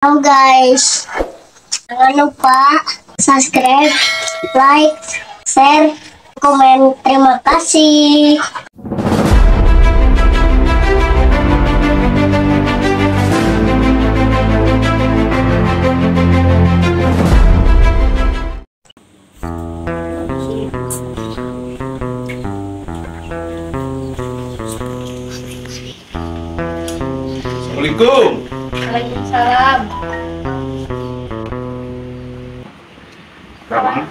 Halo guys, jangan lupa subscribe, like, share, komen. Terima kasih. Assalamualaikum. Waalaikumsalam. Kamu?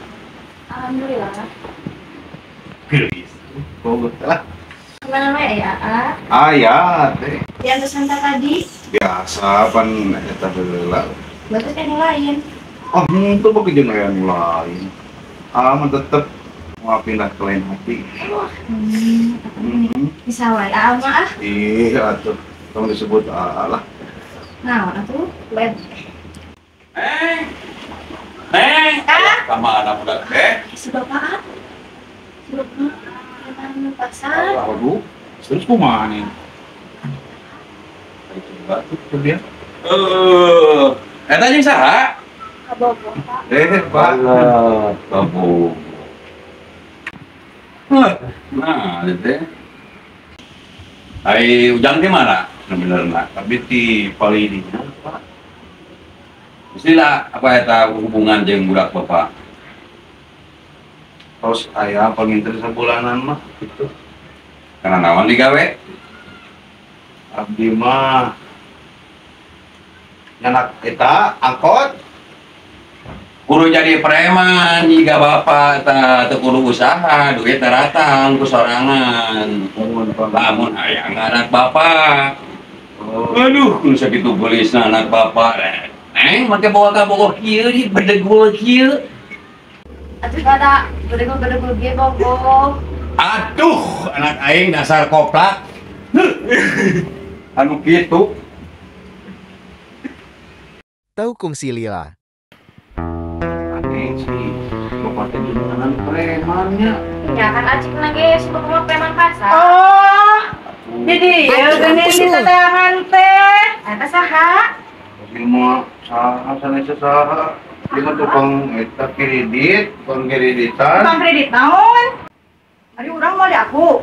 Alhamdulillah. Gelis. Kau lah. Kemana ya? Ayah teh. Yang tersangka tadi, Biasa pan eta heula. berarti kan yang lain. Oh, itu bagi jeung yang lain. Aman tetep mau pindah ke lain hati. Bisa wae, mah ah. Iya atuh. Kamu disebut lah. Nah, atuh led. Neng. Kemana budak teh? Si bapak. Si bapak. Yang pasar. Waduh. Terus kumaha nih? Itu enggak tuh dia. Eta jeung saha? Kabogo, Pak. Pak. Kamu. Nah, teh. Ai Ujang di mana? Benerna, tapi di Palidi. Istilah apa eta hubungan jeung budak bapak? Tos aya panginten sabulanan mah gitu. Kana naon digawe? Abdi mah nyanak eta angkot. Kudu jadi preman jika bapak teu kudu usaha, duit datang ku sorangan. Lamun aya anak bapak. Aduh, nu sakitu geulisna anak bapak. Neng, make bawa ka bogoh kieu di bedegul kieu. Atuh kada bedegul ge bogo. Aduh, anak aing dasar koplak. Anu kitu. Tahu kungsi lila. Aneh sih, bapak teh jenengan premannya. Ya kan acik lagi sebelum preman pasar. Oh, jadi ya gini di tetangan teh. Eta saha? Ieu mah saha sanes saha? Ieu mah tukang eta kredit, tukang kreditan. Tukang kredit naon? Ari urang mau di aku.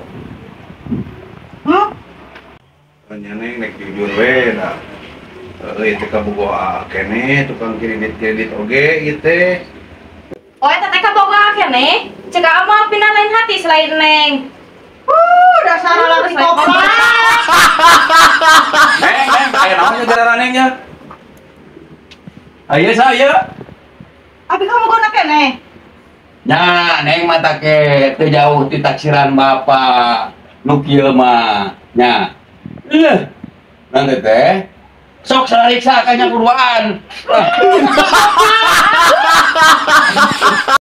Tanya neng nek jujur we da. Itu kabogoh kene tukang kredit oge ieu teh. Oh, eta teh kabogo keneh. Cegah amal pindah lain hati selain Neng. Dasar laki koplak. Neng, aya naon gara nengnya? Aya saya. Abi kamu gona kene. Nya, neng mata ke teu jauh ti taksiran bapak. Nu kieu mah. Nya. Nanti teh sok sariksa ka nya kuduan.